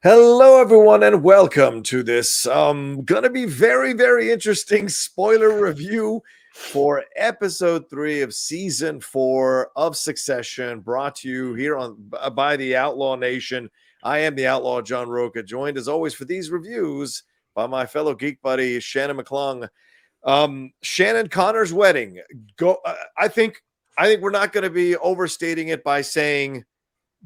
Hello, everyone, and welcome to this gonna be very interesting spoiler review for episode 3 of season 4 of Succession, brought to you here on by the Outlaw Nation. I am the Outlaw John Rocha, joined as always for these reviews by my fellow geek buddy Shannon McClung. Shannon, Connor's wedding. I think we're not going to be overstating it by saying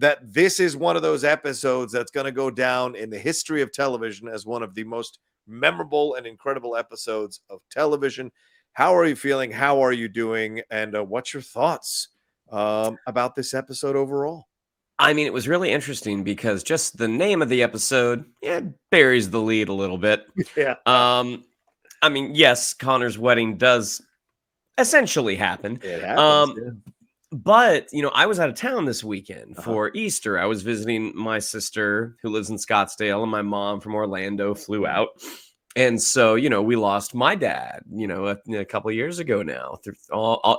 that this is one of those episodes that's going to go down in the history of television as one of the most memorable and incredible episodes of television. How are you feeling? How are you doing? And what's your thoughts about this episode overall? I mean, it was really interesting because just the name of the episode, buries the lead a little bit. Yeah. I mean, yes, Connor's wedding does essentially happen. It happens. But, I was out of town this weekend for Easter. I was visiting my sister who lives in Scottsdale, and my mom from Orlando flew out. And so, we lost my dad, a couple of years ago now.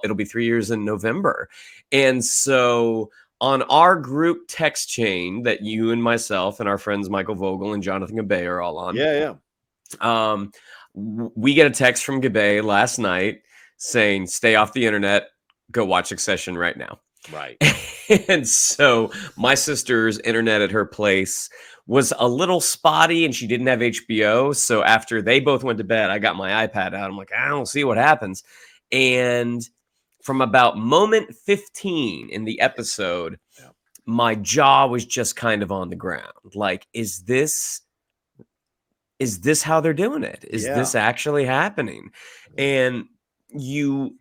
It'll be 3 years in November. And so on our group text chain that you and myself and our friends Michael Vogel and Jonathan Gabay are all on. We get a text from Gabay last night saying, stay off the internet. Go watch Succession right now. Right. And so my sister's internet at her place was a little spotty and she didn't have HBO. So after they both went to bed, I got my iPad out. I'm like, I don't see what happens. And from about moment 15 in the episode, my jaw was just kind of on the ground. Like, is this how they're doing it? Is this actually happening? And you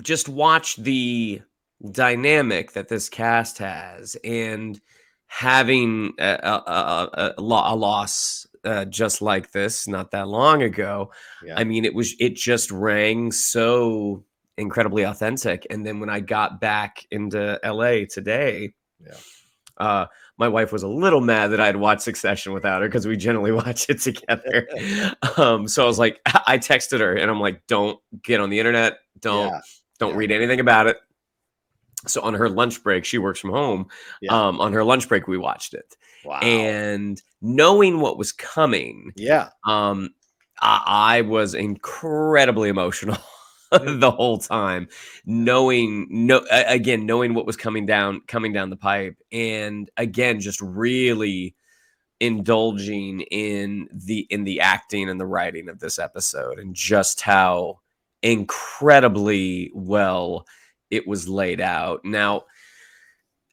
just watch the dynamic that this cast has, and having a loss just like this not that long ago. I mean, it just rang so incredibly authentic. And then when I got back into LA today, my wife was a little mad that I'd watched Succession without her because we generally watch it together. So I was like, I texted her and I'm like, don't get on the internet. Don't read anything about it. So on her lunch break, she works from home. On her lunch break, we watched it. Wow. And knowing what was coming, I was incredibly emotional the whole time, knowing what was coming down the pipe, and again, just really indulging in the acting and the writing of this episode, and just how incredibly well it was laid out. Now,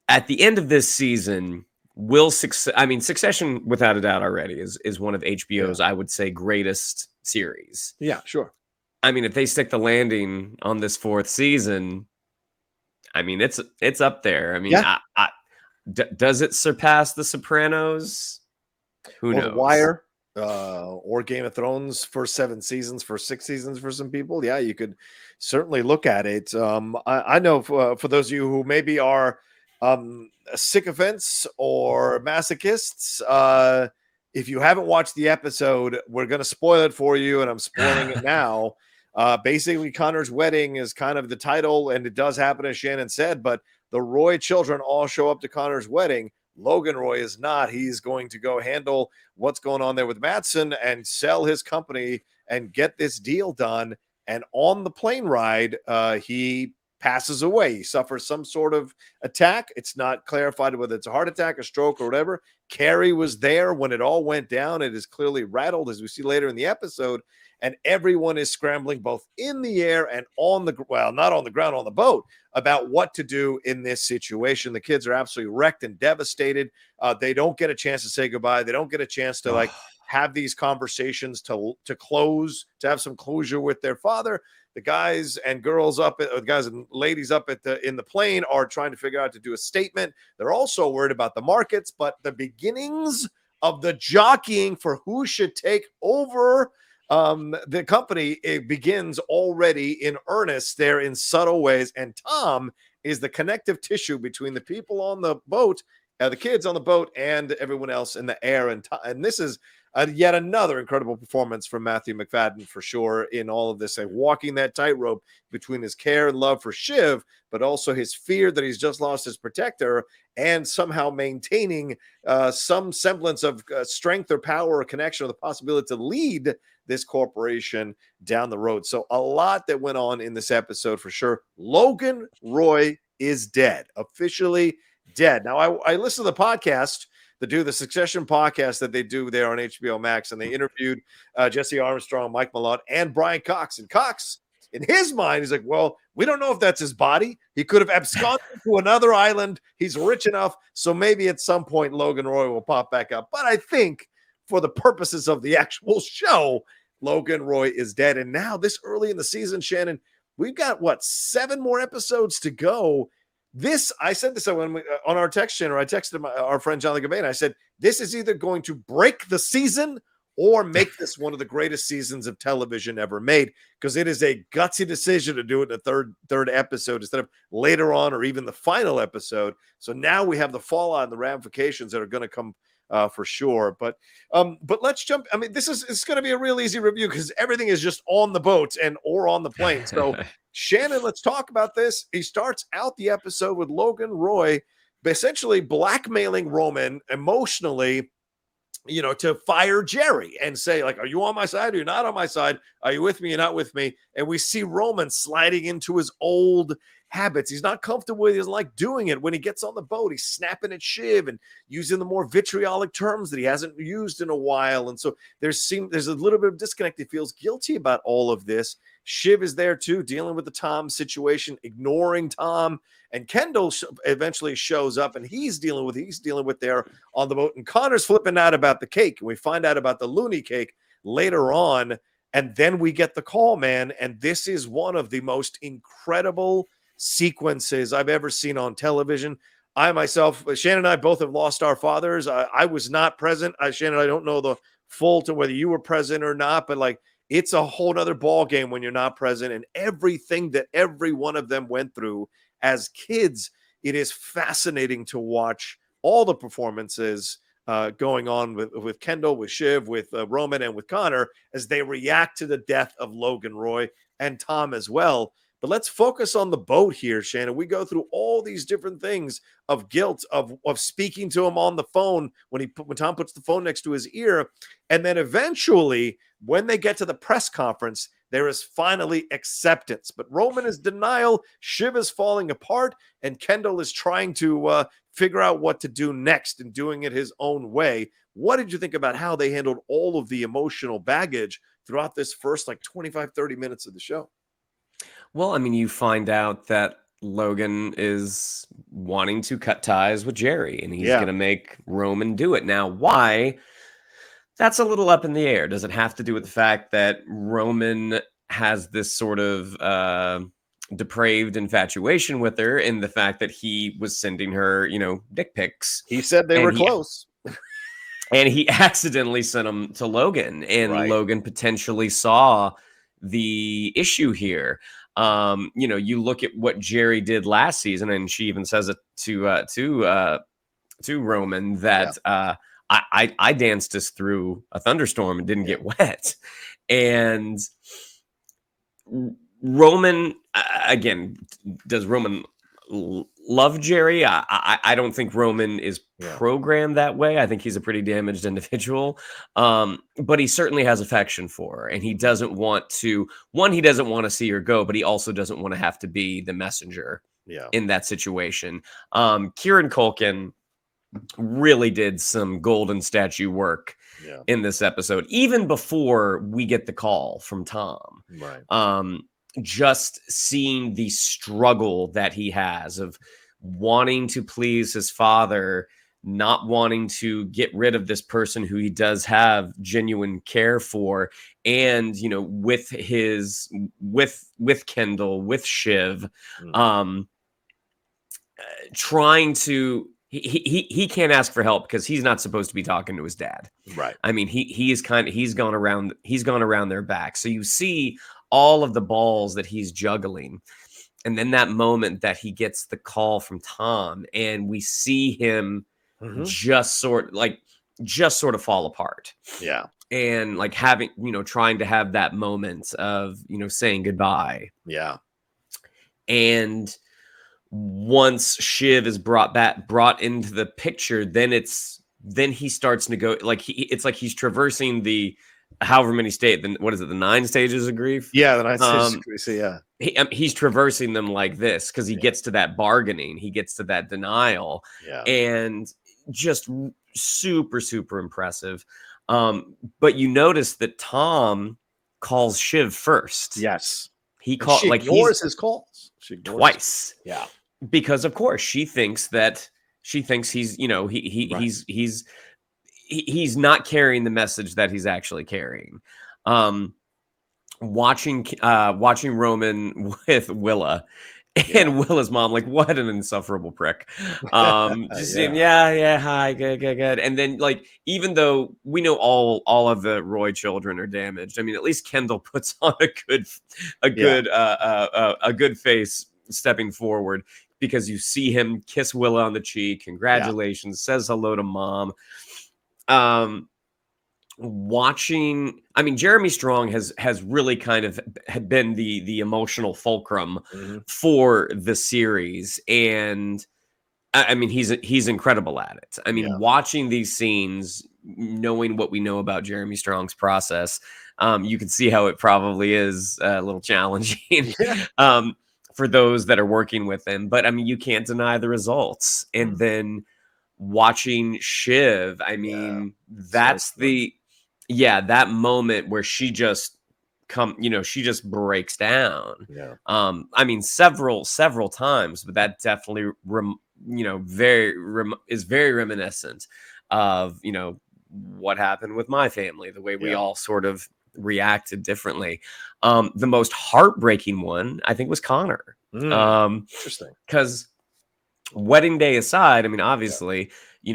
at the end of this season, Succession, without a doubt, already is one of HBO's, I would say, greatest series. Yeah, sure. I mean, if they stick the landing on this 4th season, I mean, it's up there. I mean, does it surpass The Sopranos? Who knows? The Wire, or Game of Thrones for 7 seasons, for 6 seasons for some people. Yeah, you could certainly look at it. I know for those of you who maybe are sycophants or masochists, if you haven't watched the episode, we're going to spoil it for you, and I'm spoiling it now. Basically, Connor's wedding is kind of the title, and it does happen, as Shannon said, but the Roy children all show up to Connor's wedding. Logan Roy is not. He's going to go handle what's going on there with Mattson and sell his company and get this deal done. And on the plane ride, he passes away. He suffers some sort of attack. It's not clarified whether it's a heart attack, a stroke, or whatever. Carrie was there when it all went down. It is clearly rattled, as we see later in the episode. And everyone is scrambling both in the air and on the, well, not on the ground, on the boat, about what to do in this situation. The kids are absolutely wrecked and devastated. They don't get a chance to say goodbye. They don't get a chance to have these conversations to close, to have some closure with their father. The guys and girls the guys and ladies up in the plane are trying to figure out to do a statement. They're also worried about the markets, but the beginnings of the jockeying for who should take over the company, it begins already in earnest there in subtle ways. And Tom is the connective tissue between the people on the boat the kids on the boat and everyone else in the air. And this is yet another incredible performance from Matthew McFadyen for sure in all of this, walking that tightrope between his care and love for Shiv, but also his fear that he's just lost his protector, and somehow maintaining some semblance of strength or power or connection or the possibility to lead this corporation down the road. So a lot that went on in this episode for sure. Logan Roy is dead, officially dead. Now, I listened to the podcast, the Succession podcast that they do there on HBO Max, and they interviewed Jesse Armstrong, Mike Mylod, and Brian Cox. And Cox, in his mind, he's like, well, we don't know if that's his body. He could have absconded to another island. He's rich enough, so maybe at some point Logan Roy will pop back up. But I think for the purposes of the actual show, Logan Roy is dead. And now this early in the season, Shannon, we've got, 7 more episodes to go. I said this on our text channel. I texted our friend John Gabane. I said, this is either going to break the season or make this one of the greatest seasons of television ever made, because it is a gutsy decision to do it in the third episode instead of later on or even the final episode. So now we have the fallout and the ramifications that are going to come for sure. But let's jump. I mean, it's going to be a real easy review because everything is just on the boat or on the plane. So Shannon, let's talk about this. He starts out the episode with Logan Roy essentially blackmailing Roman emotionally, to fire Jerry and say, like, are you on my side? Or you're not on my side? Are you with me? You're not with me? And we see Roman sliding into his old habits. He's not comfortable with it. He doesn't like doing it. When he gets on the boat, he's snapping at Shiv and using the more vitriolic terms that he hasn't used in a while. And so there's a little bit of disconnect. He feels guilty about all of this. Shiv is there too, dealing with the Tom situation, ignoring Tom. And Kendall eventually shows up, and he's dealing with there on the boat. And Connor's flipping out about the cake. And we find out about the loony cake later on. And then we get the call, man. And this is one of the most incredible sequences I've ever seen on television. I myself, Shannon and I both have lost our fathers. I was not present. Shannon, I don't know the full to whether you were present or not, but like, it's a whole nother ball game when you're not present, and everything that every one of them went through as kids. It is fascinating to watch all the performances going on with Kendall, with Shiv, with Roman, and with Connor as they react to the death of Logan Roy and Tom as well. But let's focus on the boat here, Shannon. We go through all these different things of guilt, of speaking to him on the phone when Tom puts the phone next to his ear. And then eventually, when they get to the press conference, there is finally acceptance. But Roman is denial, Shiv is falling apart, and Kendall is trying to figure out what to do next and doing it his own way. What did you think about how they handled all of the emotional baggage throughout this first 25, 30 minutes of the show? Well, I mean, you find out that Logan is wanting to cut ties with Jerry, and he's going to make Roman do it. Now, why? That's a little up in the air. Does it have to do with the fact that Roman has this sort of depraved infatuation with her, and the fact that he was sending her, dick pics? He said they were close. And he accidentally sent them to Logan, and Logan potentially saw the issue here. You look at what Jerry did last season, and she even says it to Roman that I danced us through a thunderstorm and didn't get wet. And Roman, again, does Roman love Jerry? I don't think Roman is programmed that way. I think he's a pretty damaged individual. But he certainly has affection for her, and he doesn't want to, he doesn't want to see her go, but he also doesn't want to have to be the messenger in that situation. KIERAN CULKIN really did some golden statue work in this episode, even before we get the call from Tom. Just seeing the struggle that he has of wanting to please his father, not wanting to get rid of this person who he does have genuine care for, and with Kendall, with Shiv, trying to. He can't ask for help because he's not supposed to be talking to his dad. I mean, he's gone around their back. So you see all of the balls that he's juggling. And then that moment that he gets the call from Tom, and we see him just sort of fall apart. Yeah. And like having, trying to have that moment of, saying goodbye. Yeah. And once Shiv is brought into the picture, then he starts to go, like it's like he's traversing the however many what is it, the 9 stages of grief? Yeah, the 9 stages of grief. So yeah. He's traversing them like this because he gets to that bargaining, he gets to that denial, and just super, super impressive. But you notice that Tom calls Shiv first. Yes. He calls, like, ignores his calls. She ignores twice. Yeah. Because of course she thinks he's, he's not carrying the message that he's actually carrying. Watching Roman with Willa, and Willa's mom, like, what an insufferable prick. Just saying, hi, good. And then, like, even though we know all of the Roy children are damaged, I mean, at least Kendall puts on a good face stepping forward, because you see him kiss Willa on the cheek, congratulations, says hello to mom. Watching, I mean, Jeremy Strong has really kind of been the emotional fulcrum for the series, and I mean, he's incredible at it. I mean, watching these scenes, knowing what we know about Jeremy Strong's process, you can see how it probably is a little challenging for those that are working with him. But I mean, you can't deny the results. And then watching Shiv, I mean, that's that moment where she just she just breaks down. I mean, several times, but that definitely is very reminiscent of what happened with my family, the way we all sort of reacted differently. The most heartbreaking one, I think, was Connor. Interesting, because wedding day aside, I mean, obviously,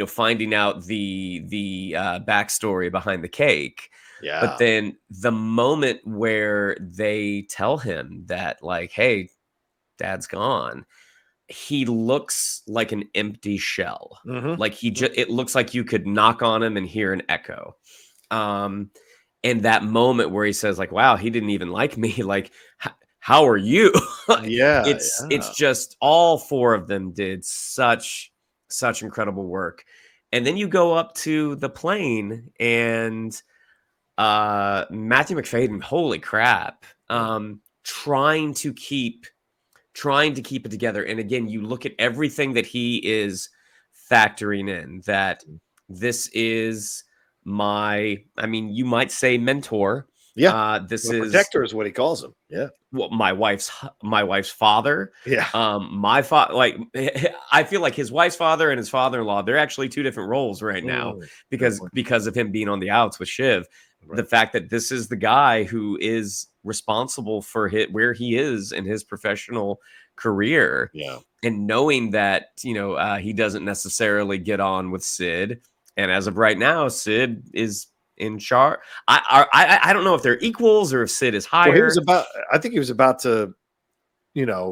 finding out the backstory behind the cake. But then the moment where they tell him that, like, hey, dad's gone, he looks like an empty shell. Like it looks like you could knock on him and hear an echo. And that moment where he says, like, wow, he didn't even like me. Like, how are you? It's just all 4 of them did such incredible work. And then you go up to the plane, and Matthew McFadyen, holy crap, trying to keep it together. And again, you look at everything that he is factoring in, that this is I mean, you might say mentor. This the is protector is what he calls him. Well, my wife's father. My father, like, I feel like his wife's father and his father-in-law, they're actually 2 different roles right now, because of him being on the outs with Shiv. The fact that this is the guy who is responsible for where he is in his professional career. And knowing that, he doesn't necessarily get on with Sid. And as of right now, Sid is in charge. I don't know if they're equals or if Sid is higher. I think he was about to,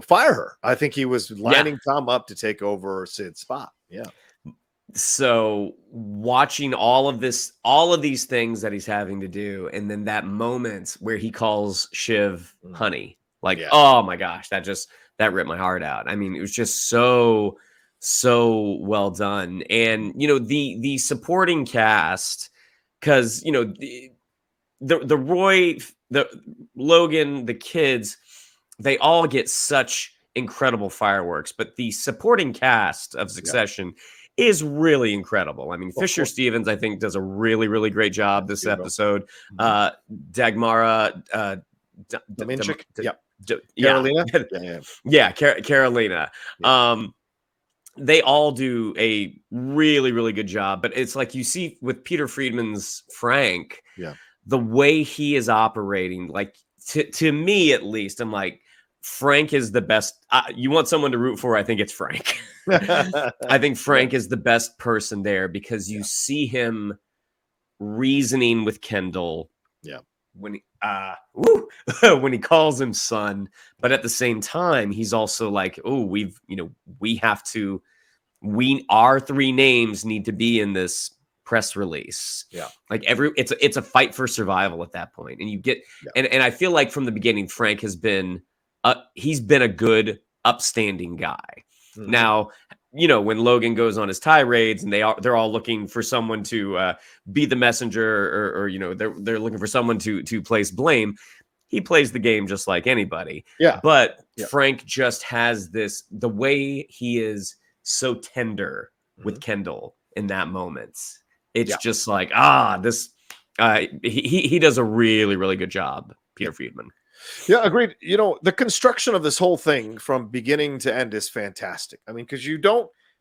fire her. I think he was lining Tom up to take over Sid's spot. So watching all of these things that he's having to do, and then that moment where he calls Shiv honey, like, oh my gosh, that ripped my heart out. I mean, it was just so well done. And the supporting cast, because the Roy, the Logan, the kids, they all get such incredible fireworks, but the supporting cast of Succession is really incredible. I mean, Fisher Stevens, I think, does a really, really great job this episode. Dagmara Dominchik. Carolina. Carolina. They all do a really, really good job. But it's like you see with Peter Friedman's Frank, the way he is operating, like, to me at least, I'm like, Frank is the best. You want someone to root for, I think it's Frank. I think Frank is the best person there, because you see him reasoning with Kendall. When he calls him son, but at the same time, he's also like, oh, we have to our three names need to be in this press release. Yeah. Like it's a fight for survival at that point. And you get, and I feel like from the beginning, Frank has been, he's been a good, upstanding guy. Mm-hmm. Now, you know, when Logan goes on his tirades and they're all looking for someone to be the messenger, or you know, they're looking for someone to place blame. He plays the game just like anybody. Yeah. But Frank just has the way he is so tender with Kendall in that moment. It's just like, he does a really, really good job, Peter Friedman. Yeah, agreed. You know, the construction of this whole thing from beginning to end is fantastic. I mean, because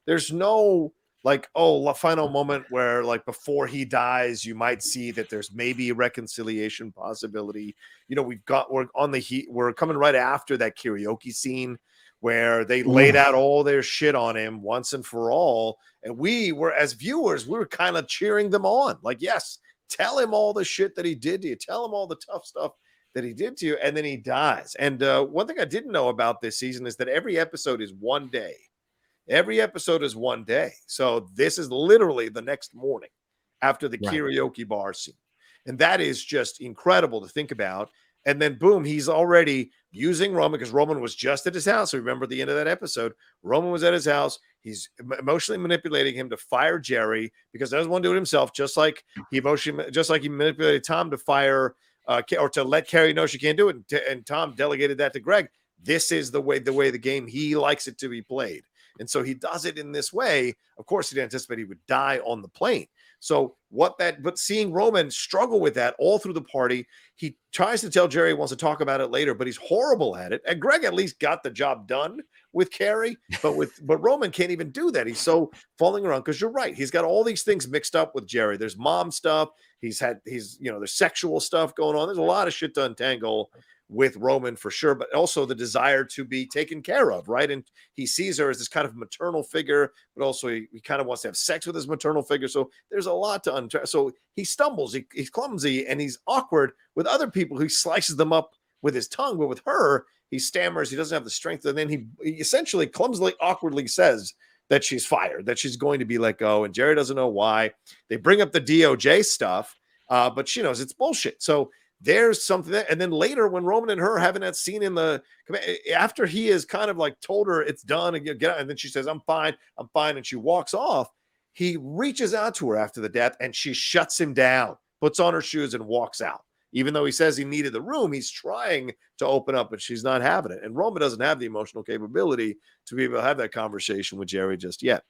there's no like, final moment where like before he dies, you might see that there's maybe a reconciliation possibility. You know, we're coming right after that karaoke scene where they laid out all their shit on him once and for all. And we were, as viewers, we were kind of cheering them on. Like, yes, tell him all the shit that he did to you. Tell him all the tough stuff that he did to you. And then he dies. And one thing I didn't know about this season is that every episode is one day. Every episode is one day. So this is literally the next morning after the karaoke bar scene. And that is just incredible to think about. And then boom, he's already using Roman, because Roman was just at his house. Remember the end of that episode. Roman was at his house. He's emotionally manipulating him to fire Jerry because he doesn't want to do it himself, just like he manipulated Tom to fire or to let Carrie know she can't do it. And Tom delegated that to Greg. This is the way the game he likes it to be played. And so he does it in this way. Of course, he didn't anticipate he would die on the plane. So but seeing Roman struggle with that all through the party, he tries to tell Jerry he wants to talk about it later, but he's horrible at it. And Greg at least got the job done with Carrie, but Roman can't even do that. He's so falling around because you're right. He's got all these things mixed up with Jerry. There's mom stuff. There's sexual stuff going on. There's a lot of shit to untangle with Roman for sure, but also the desire to be taken care of, right? And he sees her as this kind of maternal figure, but also he kind of wants to have sex with his maternal figure. So there's a lot to untangle. So he stumbles, he's clumsy, and he's awkward with other people. He slices them up with his tongue, but with her, he stammers, he doesn't have the strength, and then he essentially clumsily, awkwardly says that she's fired, that she's going to be let go, and Jerry doesn't know why. They bring up the DOJ stuff, but she knows it's bullshit. So there's something that, and then later when Roman and her having that scene after he has kind of like told her it's done and get out, and then she says, I'm fine, and she walks off, he reaches out to her after the death and she shuts him down, puts on her shoes and walks out. Even though he says he needed the room, he's trying to open up, but she's not having it. And Roman doesn't have the emotional capability to be able to have that conversation with Jerry just yet.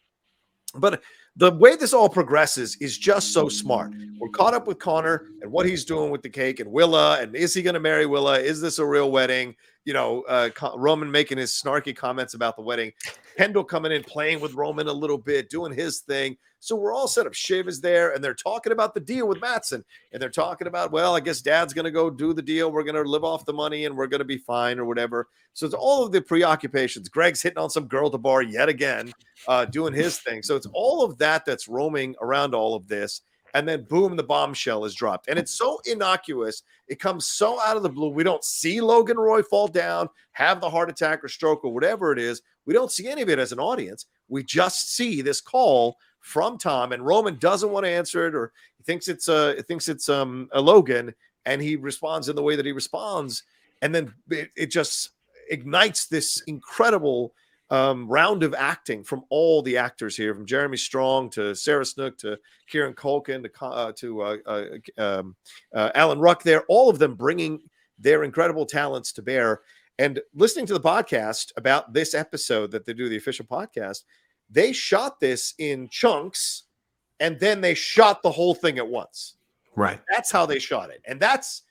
But the way this all progresses is just so smart. We're caught up with Connor and what he's doing with the cake and Willa. And is he going to marry Willa? Is this a real wedding? Roman making his snarky comments about the wedding. Kendall coming in, playing with Roman a little bit, doing his thing. So we're all set up. Shiv is there, and they're talking about the deal with Matsson. And they're talking about, well, I guess Dad's going to go do the deal. We're going to live off the money, and we're going to be fine or whatever. So it's all of the preoccupations. Greg's hitting on some girl at the bar yet again, doing his thing. So it's all of that that's roaming around all of this. And then, boom, the bombshell is dropped. And it's so innocuous. It comes so out of the blue. We don't see Logan Roy fall down, have the heart attack or stroke or whatever it is. We don't see any of it as an audience. We just see this call from Tom, and Roman doesn't want to answer it, or he thinks it's a Logan, and he responds in the way that he responds. And then it just ignites this incredible round of acting from all the actors here, from Jeremy Strong to Sarah Snook to KIERAN to Alan Ruck there, all of them bringing their incredible talents to bear. And listening to the podcast about this episode that they do, the official podcast, they shot this in chunks and then they shot the whole thing at once. Right. That's how they shot it. And that's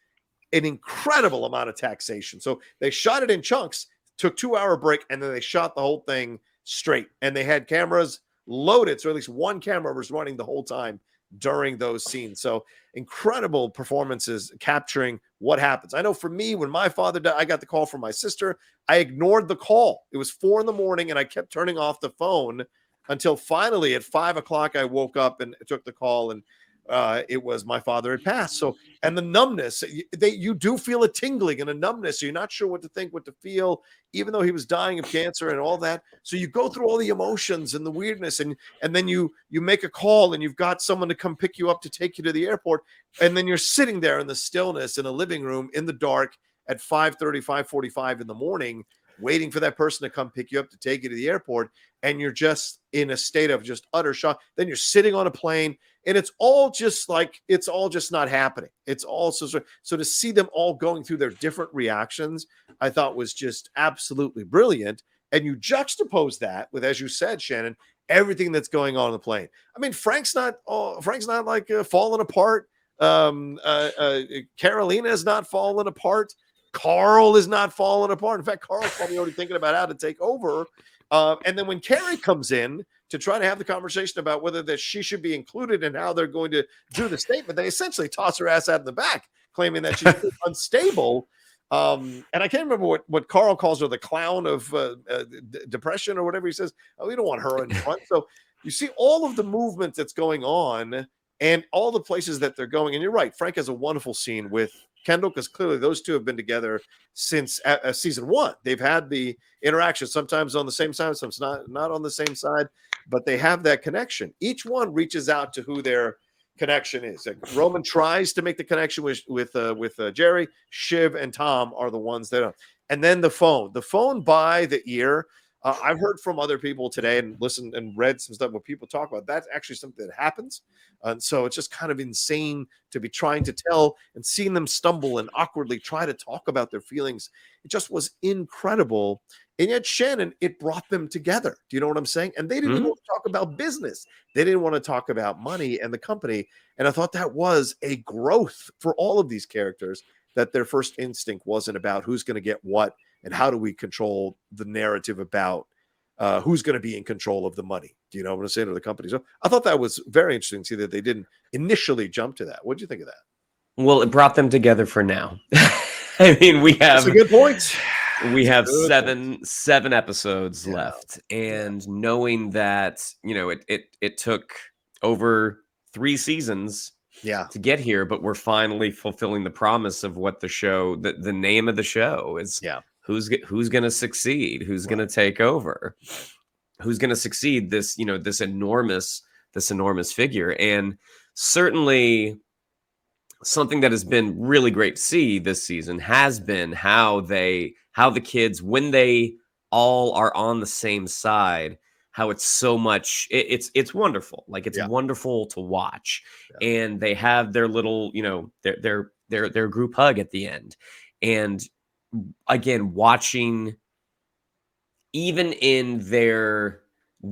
an incredible amount of taxation. So they shot it in chunks, took 2-hour break, and then they shot the whole thing straight. And they had cameras loaded. So at least one camera was running the whole time during those scenes. So incredible performances capturing what happens. I know for me, when my father died, I got the call from my sister. I ignored the call. It was 4 a.m. and I kept turning off the phone until finally at 5 o'clock, I woke up and took the call. And it was my father had passed. So, and the numbness, you do feel a tingling and a numbness. So you're not sure what to think, what to feel, even though he was dying of cancer and all that. So you go through all the emotions and the weirdness, and then you make a call, and you've got someone to come pick you up to take you to the airport, and then you're sitting there in the stillness in a living room in the dark at 5:30, 5:45 in the morning, waiting for that person to come pick you up to take you to the airport, and you're just in a state of just utter shock. Then you're sitting on a plane, and it's all just not happening. It's all so to see them all going through their different reactions, I thought was just absolutely brilliant. And you juxtapose that with, as you said, Shannon, everything that's going on the plane. I mean, Frank's not like falling apart. Carolina is not falling apart. Carl is not falling apart. In fact, Carl's probably already thinking about how to take over. And then when Carrie comes in to try to have the conversation about whether that she should be included and how they're going to do the statement, they essentially toss her ass out in the back, claiming that she's unstable. And I can't remember what Carl calls her, the clown of depression or whatever he says. Oh, we don't want her in front. So you see all of the movement that's going on and all the places that they're going. And you're right. Frank has a wonderful scene with Kendall, because clearly those two have been together since season 1. They've had the interaction, sometimes on the same side, sometimes not on the same side, but they have that connection. Each one reaches out to who their connection is. Like Roman tries to make the connection with Jerry. Shiv and Tom are the ones that are. And then the phone by the ear. I've heard from other people today and listened and read some stuff where people talk about that's actually something that happens. And so it's just kind of insane to be trying to tell and seeing them stumble and awkwardly try to talk about their feelings. It just was incredible. And yet, Shannon, it brought them together. Do you know what I'm saying? And they didn't even want to talk about business. They didn't want to talk about money and the company. And I thought that was a growth for all of these characters, that their first instinct wasn't about who's going to get what and how do we control the narrative about who's going to be in control of the money. Do you know what I'm saying? Or the company. So I thought that was very interesting to see that they didn't initially jump to that. What do you think of that? Well, it brought them together for now. I mean, That's a good point. We have seven episodes left, and knowing that, you know, it took over 3 seasons to get here, but we're finally fulfilling the promise of what the show, the name of the show is. Who's going to succeed? Who's going to take over? Who's going to succeed? This, you know, this enormous figure. And certainly something that has been really great to see this season has been how the kids, when they all are on the same side, how it's so much, it's wonderful. Like it's wonderful to watch. And they have their little, you know, their group hug at the end. And again, watching even in their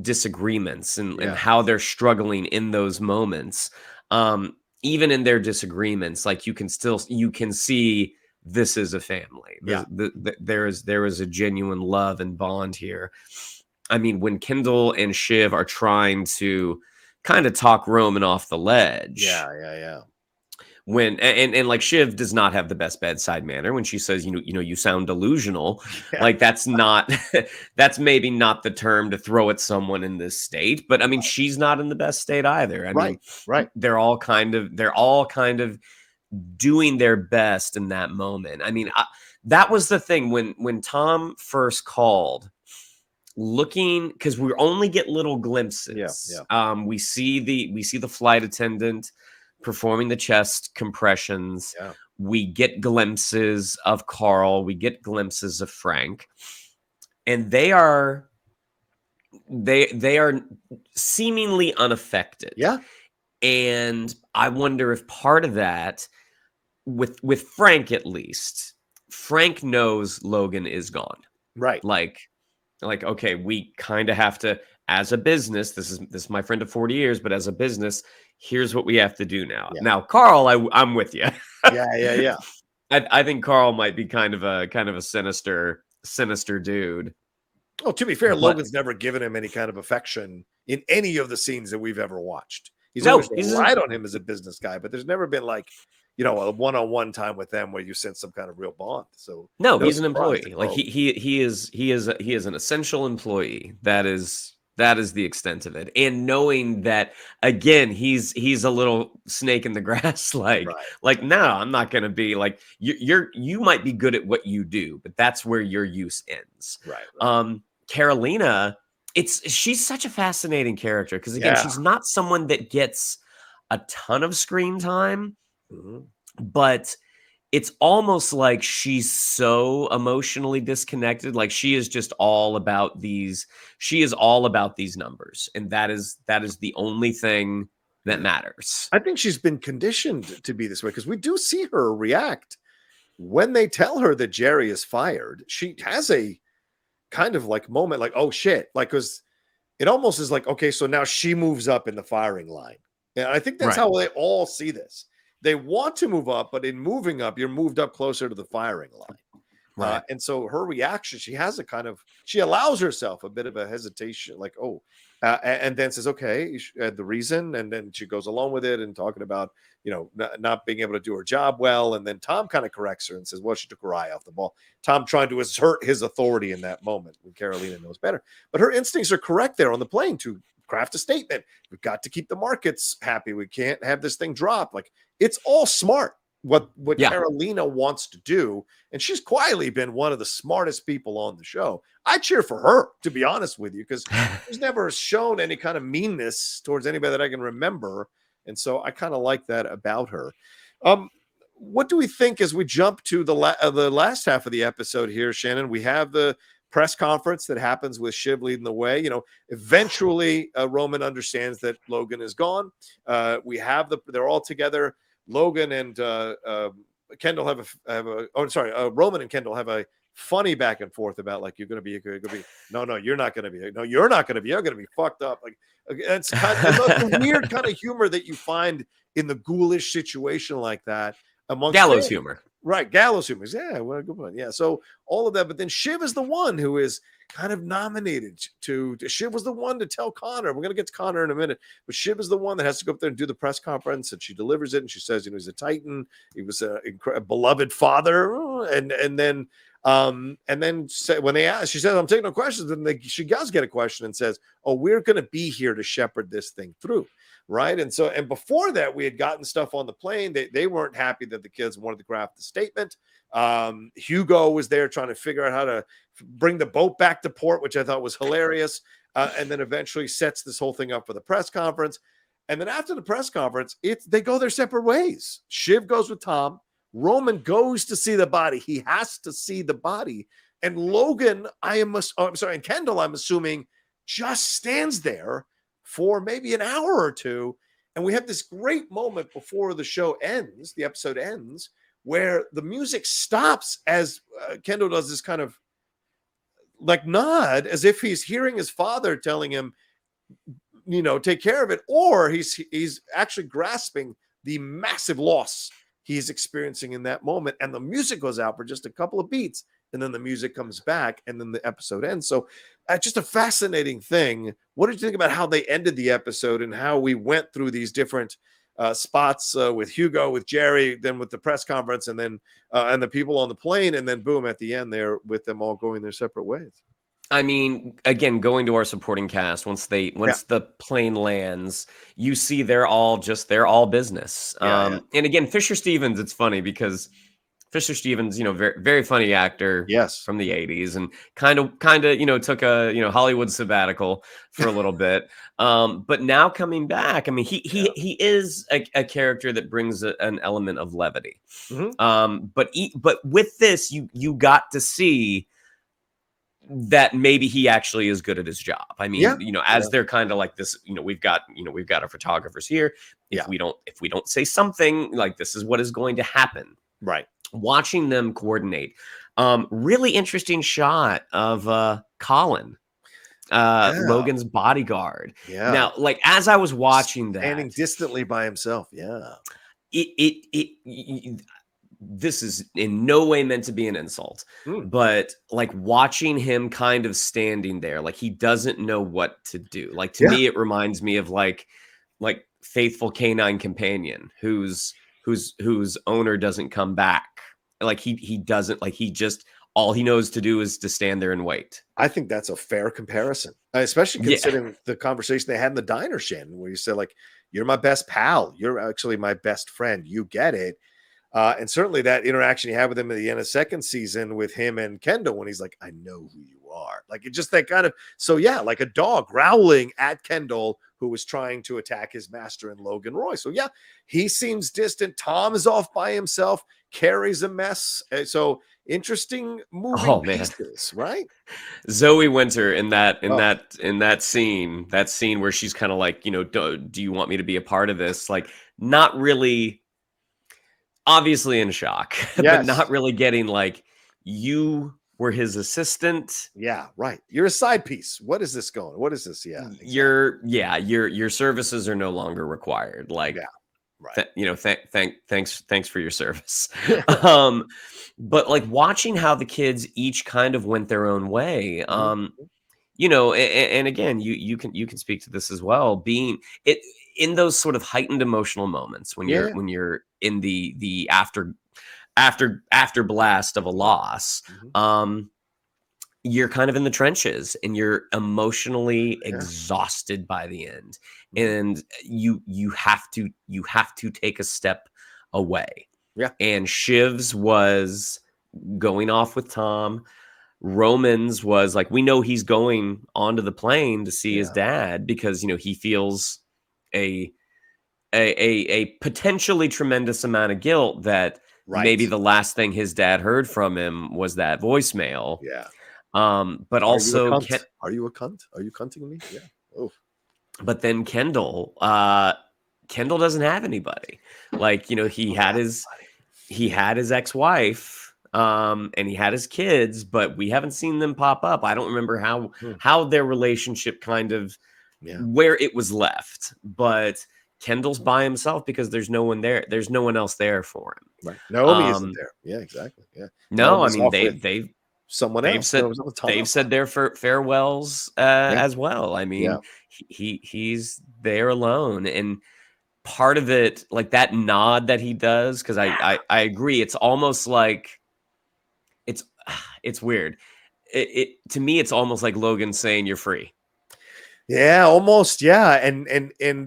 disagreements and how they're struggling in those moments, even in their disagreements, like you can see this is a family. There is a genuine love and bond here. I mean, when Kendall and Shiv are trying to kind of talk Roman off the ledge. When and like Shiv does not have the best bedside manner when she says, you sound delusional. Like that's maybe not the term to throw at someone in this state, but I mean, she's not in the best state either. I mean, they're all kind of doing their best in that moment. I mean, that was the thing when Tom first called, looking, because we only get little glimpses. We see the flight attendant performing the chest compressions. We get glimpses of Carl. We get glimpses of Frank, and they are seemingly unaffected. And I wonder if part of that, with Frank at least, Frank knows Logan is gone. Like okay, we kind of have to, as a business, this is my friend of 40 years, but as a business, here's what we have to do now. Now, Carl, I'm with you. I think Carl might be kind of a sinister dude. Well, to be fair, Logan's never given him any kind of affection in any of the scenes that we've ever watched. He's always relied on him as a business guy, but there's never been like, you know, a one-on-one time with them where you sense some kind of real bond. So no, he's an employee. Like he is an essential employee that is That is the extent of it. And knowing that, again, he's a little snake in the grass, like no, I'm not going to be like you might be good at what you do, but that's where your use ends. Carolina, she's such a fascinating character because again, she's not someone that gets a ton of screen time, but it's almost like she's so emotionally disconnected. Like she is just all about these. She is all about these numbers, and that is the only thing that matters. I think she's been conditioned to be this way because we do see her react when they tell her that Jerry is fired. She has a kind of like moment, like, oh shit, like, because it almost is like, okay, so now she moves up in the firing line, and I think that's how they all see this. They want to move up, but in moving up, you're moved up closer to the firing line. And so her reaction, she has a kind of, she allows herself a bit of a hesitation, like, oh, and then says, okay, the reason. And then she goes along with it and talking about, you know, not being able to do her job well. And then Tom kind of corrects her and says, well, she took her eye off the ball. Tom trying to assert his authority in that moment when Carolina knows better. But her instincts are correct there on the plane to craft a statement. We've got to keep the markets happy. We can't have this thing drop. Like, it's all smart what Carolina wants to do. And she's quietly been one of the smartest people on the show. I cheer for her, to be honest with you, because she's never shown any kind of meanness towards anybody that I can remember. And so I kind of like that about her. What do we think as we jump to the last half of the episode here, Shannon? We have the press conference that happens with Shiv leading the way. You know, eventually Roman understands that Logan is gone. We have they're all together. Logan and Kendall Roman and Kendall have a funny back and forth about like, you're going to be, no, you're not going to be, no, you're not going to be, you're going to be fucked up. Like, it's kind of the weird kind of humor that you find in the ghoulish situation like that. Amongst gallows humor. Right. Gallows humor. Yeah. Well, good point. Yeah. So all of that, but then Shiv is the one who is kind of nominated to Shiv was the one to tell Connor. We're going to get to Connor in a minute, but Shiv is the one that has to go up there and do the press conference, and she delivers it. And she says, you know, he's a Titan. He was a beloved father. And then when they ask, she says, I'm taking no questions. And she does get a question and says, oh, we're going to be here to shepherd this thing through. Right. And so, and before that, we had gotten stuff on the plane. They weren't happy that the kids wanted to craft the statement. Hugo was there trying to figure out how to bring the boat back to port, which I thought was hilarious. And then eventually sets this whole thing up for the press conference. And then after the press conference, they go their separate ways. Shiv goes with Tom. Roman goes to see the body. He has to see the body. And Logan, and Kendall, I'm assuming, just stands there for maybe an hour or two. And we have this great moment before the show ends, the episode ends, where the music stops as Kendall does this kind of like nod, as if he's hearing his father telling him, you know, take care of it. Or he's actually grasping the massive loss he's experiencing in that moment. And the music goes out for just a couple of beats. And then the music comes back and then the episode ends. So just a fascinating thing. What did you think about how they ended the episode and how we went through these different spots with Hugo, with Jerry, then with the press conference, and then and the people on the plane, and then boom, at the end there with them all going their separate ways? I mean, again, going to our supporting cast, once the plane lands, you see they're all business. And again, Fisher Stevens, it's funny because Fisher Stevens, you know, very, very funny actor, from the 80s, and kind of, you know, took a, you know, Hollywood sabbatical for a little bit. But now coming back, I mean, he is a character that brings an element of levity. But with this, you got to see that maybe he actually is good at his job. I mean, you know, as they're kind of like this, you know, we've got our photographers here. If we don't say something, like, this is what is going to happen. Right. Watching them coordinate. Really interesting shot of Colin, Logan's bodyguard. Yeah. Now, like, as I was watching that, standing distantly by himself. Yeah. This is in no way meant to be an insult, but like watching him kind of standing there, like he doesn't know what to do. Like, to me, it reminds me of like faithful canine companion whose owner doesn't come back. Like he doesn't, like, he just all he knows to do is to stand there and wait. I think that's a fair comparison, especially Yeah. considering the conversation they had in the diner, Shannon, where you said, like, you're my best pal. You're actually my best friend. You get it. And certainly that interaction you had with him at the end of second season with him and Kendall, when he's like, I know who you are. Like, it just that kind of, so yeah, like a dog growling at Kendall, who was trying to attack his master in Logan Roy. So yeah, he seems distant. Tom is off by himself, Carrie's a mess. So interesting moving pieces, right? Zoe Winter in that scene where she's kind of like, you know, do you want me to be a part of this? Like, not really, obviously in shock, but not really getting, like, you were his assistant. Yeah, right. You're a side piece. What is this going? What is this? Yeah, exactly. Your services are no longer required. Like, yeah, right. You know, thanks for your service. But like watching how the kids each kind of went their own way. You know, and again, you can speak to this as well. Being it in those sort of heightened emotional moments when you're in the after blast of a loss, you're kind of in the trenches and you're emotionally exhausted by the end, and you have to take a step away. Yeah. And Shiv's was going off with Tom. Roman's was like, we know he's going onto the plane to see his dad because, you know, he feels a potentially tremendous amount of guilt that maybe the last thing his dad heard from him was that voicemail. Yeah. But also, are you a cunt? Are you cunting me? Yeah. Oh. But then Kendall doesn't have anybody. Like, you know, he had his ex-wife, and he had his kids, but we haven't seen them pop up. I don't remember how their relationship kind of where it was left. But Kendall's by himself because there's no one there. There's no one else there for him. Right. Naomi isn't there. Yeah, exactly. Yeah. No, I mean they've said their farewells as well. I mean, he's there alone, and part of it, like that nod that he does, because I agree, it's almost like it's weird. It to me, it's almost like Logan saying you're free. Yeah, almost. Yeah, and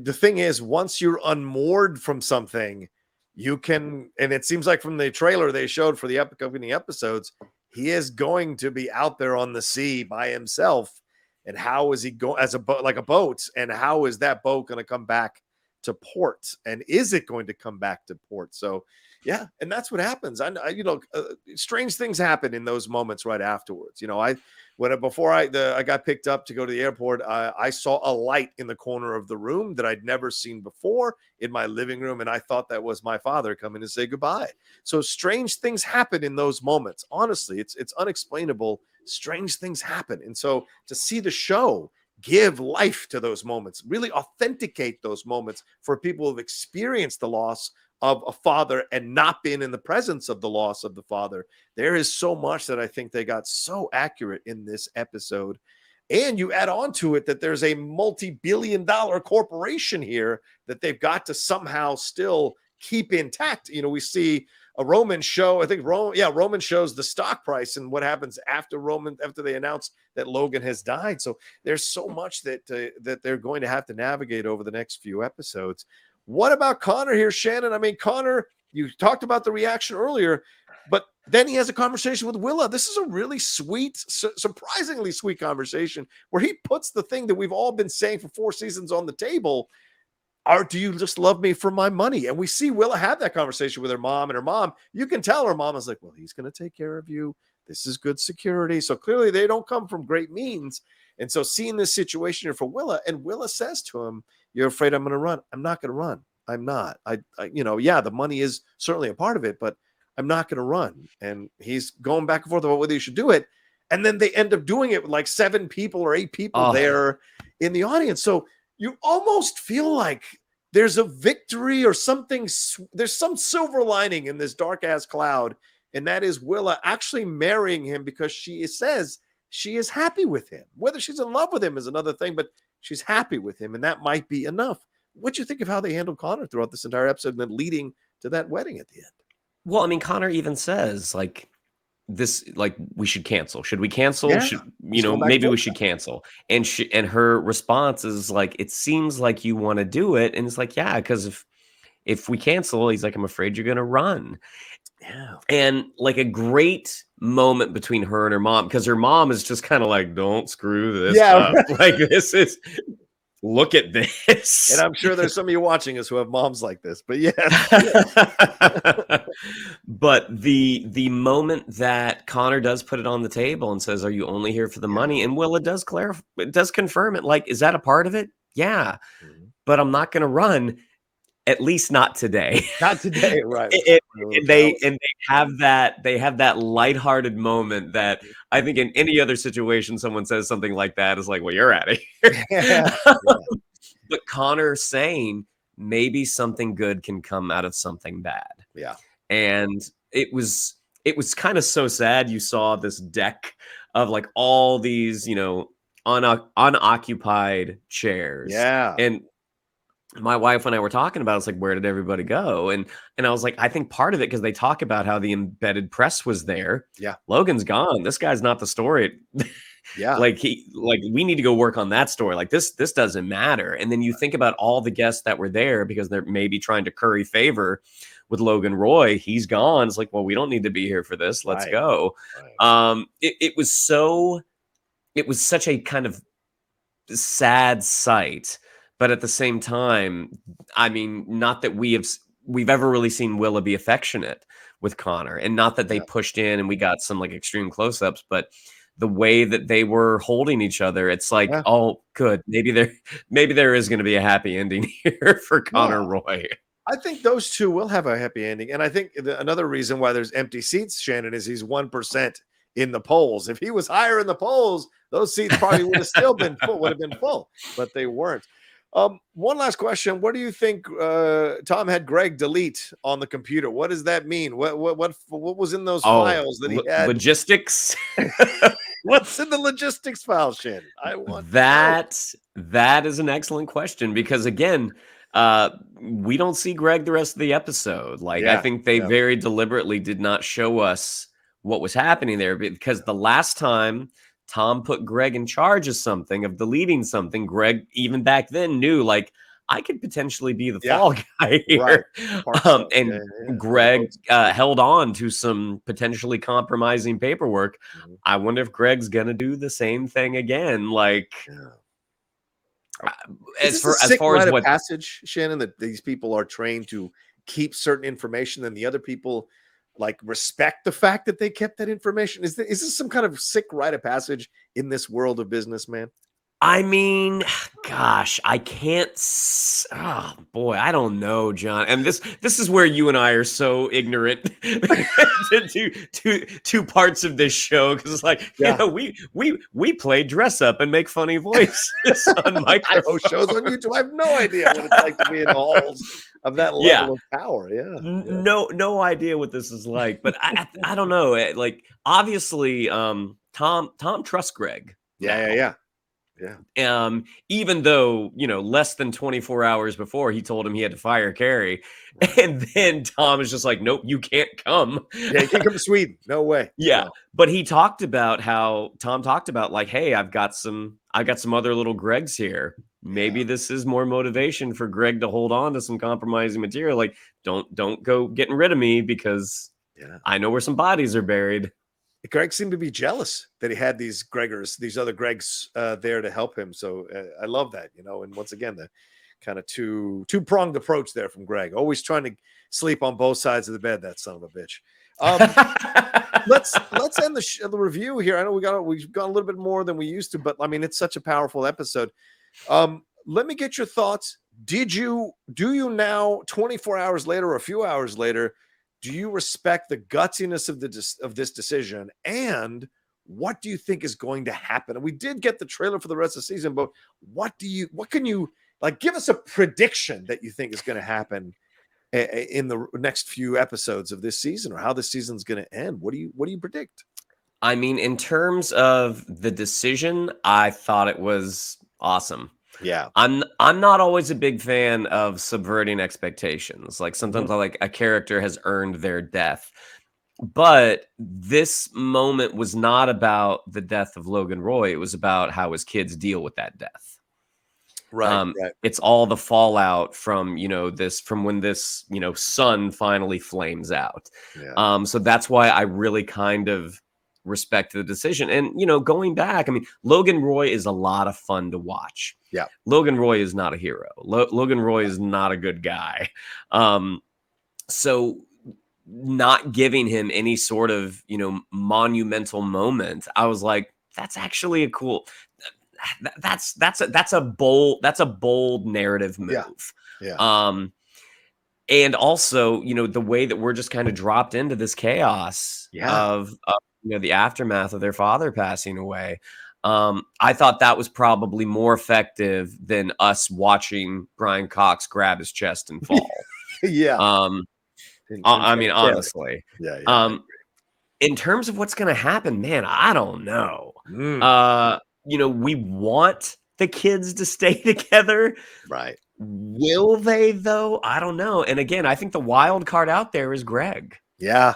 the thing is, once you're unmoored from something, you can, and it seems like from the trailer they showed for the upcoming episodes, he is going to be out there on the sea by himself. And how is he going as a boat, like a boat? And how is that boat going to come back to port? And is it going to come back to port? So, yeah, and that's what happens. I you know, strange things happen in those moments right afterwards. You know, before I got picked up to go to the airport, I saw a light in the corner of the room that I'd never seen before in my living room, and I thought that was my father coming to say goodbye. So strange things happen in those moments. Honestly, it's unexplainable. Strange things happen, and so to see the show give life to those moments, really authenticate those moments for people who've experienced the loss of a father and not been in the presence of the loss of the father. There is so much that I think they got so accurate in this episode. And you add on to it that there's a multi-billion-dollar corporation here that they've got to somehow still keep intact. You know, we see a Roman show. I think Roman shows the stock price and what happens after they announce that Logan has died. So there's so much that they're going to have to navigate over the next few episodes. What about Connor here, Shannon? I mean, Connor, you talked about the reaction earlier, but then he has a conversation with Willa. This is a really sweet, surprisingly sweet conversation where he puts the thing that we've all been saying for 4 seasons on the table. Do you just love me for my money? And we see Willa have that conversation with her mom, and her mom, you can tell her mom is like, well, he's going to take care of you. This is good security. So clearly they don't come from great means. And so seeing this situation here for Willa, and Willa says to him, you're afraid I'm going to run. I'm not going to run. I'm not. The money is certainly a part of it, but I'm not going to run. And he's going back and forth about whether you should do it. And then they end up doing it with like 7 people or 8 people there in the audience. So you almost feel like there's a victory or something. There's some silver lining in this dark ass cloud. And that is Willa actually marrying him because she says she is happy with him. Whether she's in love with him is another thing, but she's happy with him. And that might be enough. What do you think of how they handled Connor throughout this entire episode and then leading to that wedding at the end? Well, I mean, Connor even says, like, this, like, we should cancel. Should we cancel? Yeah, Should, let's go back maybe to we it. should cancel. And her response is like, it seems like you want to do it. And it's like, yeah, because if we cancel, he's like, I'm afraid you're gonna run. Yeah. And like a great moment between her and her mom, because her mom is just kind of like, don't screw this up. Like, this is, look at this. And I'm sure there's some of you watching us who have moms like this, but yes. But the moment that Connor does put it on the table and says, are you only here for the money? And Willa does clarify, it does confirm it. Like, is that a part of it? Yeah. But I'm not going to run. At least not today. Not today, right? And they have that lighthearted moment that I think in any other situation, someone says something like that is like, well, you're out of here. But Connor saying maybe something good can come out of something bad. Yeah. And it was kind of so sad. You saw this deck of like all these, unoccupied chairs. Yeah. And my wife and I were talking about, it's like, where did everybody go? And I was like, I think part of it, because they talk about how the embedded press was there. Yeah. Logan's gone. This guy's not the story. Yeah. like we need to go work on that story. Like this doesn't matter. And then you think about all the guests that were there because they're maybe trying to curry favor with Logan Roy. He's gone. It's like, well, we don't need to be here for this. Let's go. Right. It was such a kind of sad sight. But at the same time, I mean, not that we've ever really seen Willa be affectionate with Connor, and not that they pushed in and we got some like extreme close-ups, but the way that they were holding each other, it's like, oh, good. Maybe there is going to be a happy ending here for Connor Roy. I think those two will have a happy ending. And I think another reason why there's empty seats, Shannon, is he's 1% in the polls. If he was higher in the polls, those seats probably would have still been full, but they weren't. One last question. What do you think Tom had Greg delete on the computer? What does that mean? What was in those files that he had? Logistics. What's in the logistics file, Shannon? I want that is an excellent question, because again, we don't see Greg the rest of the episode. Like, I think they very deliberately did not show us what was happening there, because the last time Tom put Greg in charge of something, of deleting something, Greg, even back then, knew, like, I could potentially be the fall guy here. Right. Greg held on to some potentially compromising paperwork. I wonder if Greg's going to do the same thing again. Like, as far as what passage, Shannon, that these people are trained to keep certain information and the other people like respect the fact that they kept that information. Is this some kind of sick rite of passage in this world of business, man? I mean, gosh, I can't. Oh boy, I don't know, John. And this is where you and I are so ignorant to two parts of this show, because it's like, we play dress up and make funny voices on microphone shows on YouTube. I have no idea what it's like to be in the halls of that level of power. No idea what this is like. But I don't know. Like, obviously, Tom trusts Greg. Yeah. Even though, less than 24 hours before, he told him he had to fire Carrie. And then Tom is just like, nope, you can't come. Yeah, you can't come to Sweden. No way. Yeah. But he talked about how Tom talked about, like, hey, I've got some other little Gregs here. Maybe this is more motivation for Greg to hold on to some compromising material. Like, don't go getting rid of me, because I know where some bodies are buried. Greg seemed to be jealous that he had these other Gregs there to help him. So I love that, and once again, the kind of two-pronged approach there from Greg, always trying to sleep on both sides of the bed, that son of a bitch. Let's end the review here. I know we've gone a little bit more than we used to, but I mean, it's such a powerful episode. Let me get your thoughts. Do you now, 24 hours later or a few hours later, do you respect the gutsiness of this decision? And what do you think is going to happen? And we did get the trailer for the rest of the season, but what can you, like, give us a prediction that you think is going to happen in the next few episodes of this season, or how this season's going to end? What do you predict? I mean, in terms of the decision, I thought it was awesome. Yeah. I'm not always a big fan of subverting expectations. Like, sometimes I like a character has earned their death. But this moment was not about the death of Logan Roy. It was about how his kids deal with that death. Right. It's all the fallout from, from when this, sun finally flames out. Yeah. So that's why I really kind of respect the decision. And, going back, I mean, Logan Roy is a lot of fun to watch. Yeah. Logan Roy is not a hero. Logan Roy is not a good guy. So not giving him any sort of, monumental moment, I was like, that's actually a cool, that's a bold narrative move. Yeah. And also, the way that we're just kind of dropped into this chaos of the aftermath of their father passing away. I thought that was probably more effective than us watching Brian Cox grab his chest and fall. Yeah. I mean, honestly. Yeah. In terms of what's going to happen, man, I don't know. We want the kids to stay together. Right. Will they, though? I don't know. And again, I think the wild card out there is Greg. Yeah.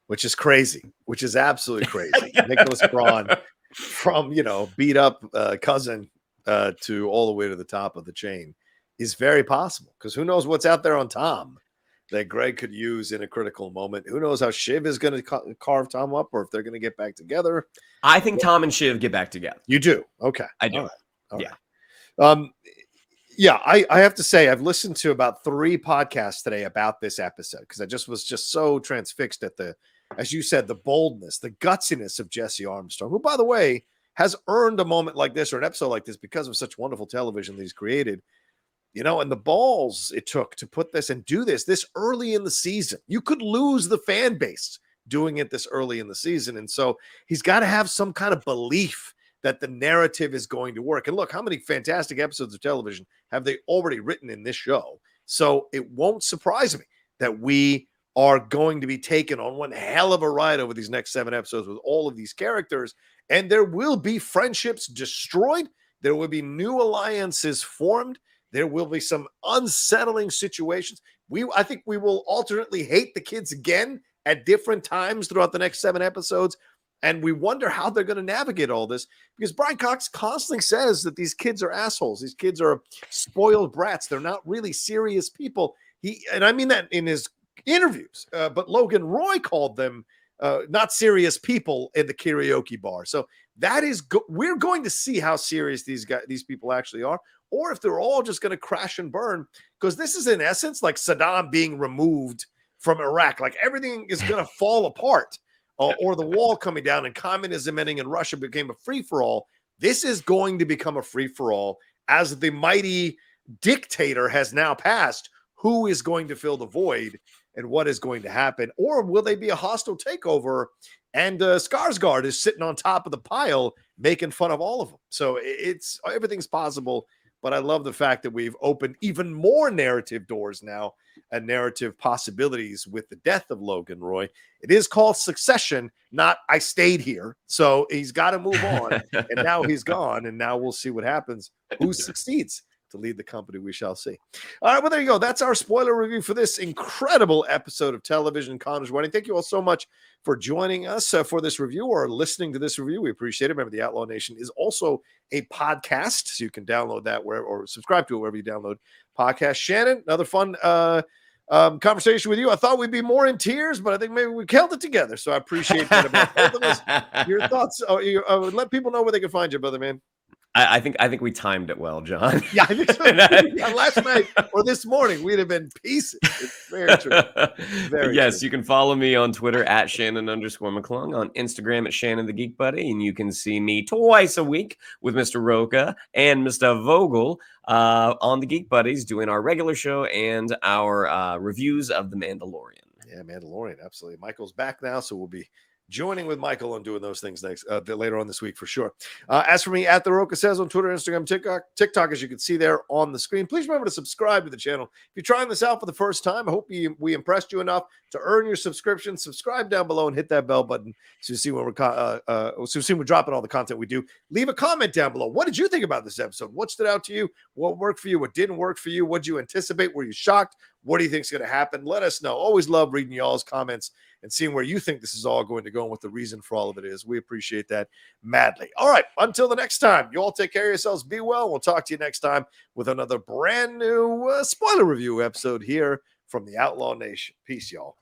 Which is crazy, which is absolutely crazy. Nicholas Braun from, beat up cousin to all the way to the top of the chain is very possible, because who knows what's out there on Tom that Greg could use in a critical moment. Who knows how Shiv is going to carve Tom up, or if they're going to get back together. I think Tom and Shiv get back together. You do? Okay. I do. All right. Yeah, I have to say, I've listened to about 3 podcasts today about this episode, because I was so transfixed at as you said, the boldness, the gutsiness of Jesse Armstrong, who, by the way, has earned a moment like this or an episode like this because of such wonderful television that he's created. And the balls it took to put this and do this early in the season. You could lose the fan base doing it this early in the season. And so he's got to have some kind of belief that the narrative is going to work. And look, how many fantastic episodes of television have they already written in this show? So it won't surprise me that we are going to be taken on one hell of a ride over these next 7 episodes with all of these characters. And there will be friendships destroyed. There will be new alliances formed. There will be some unsettling situations. I think we will alternately hate the kids again at different times throughout the next 7 episodes. And we wonder how they're going to navigate all this, because Brian Cox constantly says that these kids are assholes. These kids are spoiled brats. They're not really serious people. And I mean that in his interviews, but Logan Roy called them not serious people in the karaoke bar. So that is we're going to see how serious these people actually are, or if they're all just going to crash and burn, because this is in essence like Saddam being removed from Iraq. Like everything is going to fall apart, or the wall coming down and communism ending in Russia became a free-for-all. This is going to become a free-for-all as the mighty dictator has now passed. Who is going to fill the void, and what is going to happen? Or will they be a hostile takeover and Skarsgård is sitting on top of the pile making fun of all of them? So everything's possible, but I love the fact that we've opened even more narrative doors now and narrative possibilities with the death of Logan Roy. It is called Succession, not I stayed here. So he's got to move on, and now he's gone, and now we'll see what happens. Who succeeds to lead the company, we shall see. All right, well, there you go. That's our spoiler review for this incredible episode of television, Connor's Wedding. Thank you all so much for joining us for this review or listening to this review. We appreciate it. Remember, the Outlaw Nation is also a podcast, so you can download that wherever, or subscribe to it wherever you download podcasts. Shannon, another fun conversation with you. I thought we'd be more in tears, but I think maybe we held it together, so I appreciate that about both of us. Your thoughts? Let people know where they can find you, brother man. I think we timed it well, John. Yeah, I think so. Last night or this morning, we'd have been pieces. It's very true. Very yes, true. You can follow me on Twitter at Shannon_McClung, on Instagram at Shannon the Geek Buddy, and you can see me twice a week with Mr. Rocha and Mr. Vogel on the Geek Buddies doing our regular show and our reviews of The Mandalorian. Yeah, Mandalorian, absolutely. Michael's back now, so we'll be joining with Michael on doing those things next later on this week for sure. As for me, at The Rocha Says on Twitter, Instagram, TikTok, as you can see there on the screen. Please remember to subscribe to the channel. If you're trying this out for the first time, I hope we impressed you enough to earn your subscription. Subscribe down below and hit that bell button so you see when we're dropping all the content we do. Leave a comment down below. What did you think about this episode? What stood out to you? What worked for you? What didn't work for you? What did you anticipate? Were you shocked? What do you think is going to happen? Let us know. Always love reading y'all's comments and seeing where you think this is all going to go and what the reason for all of it is. We appreciate that madly. All right, until the next time, you all take care of yourselves. Be well. We'll talk to you next time with another brand new spoiler review episode here from the Outlaw Nation. Peace, y'all.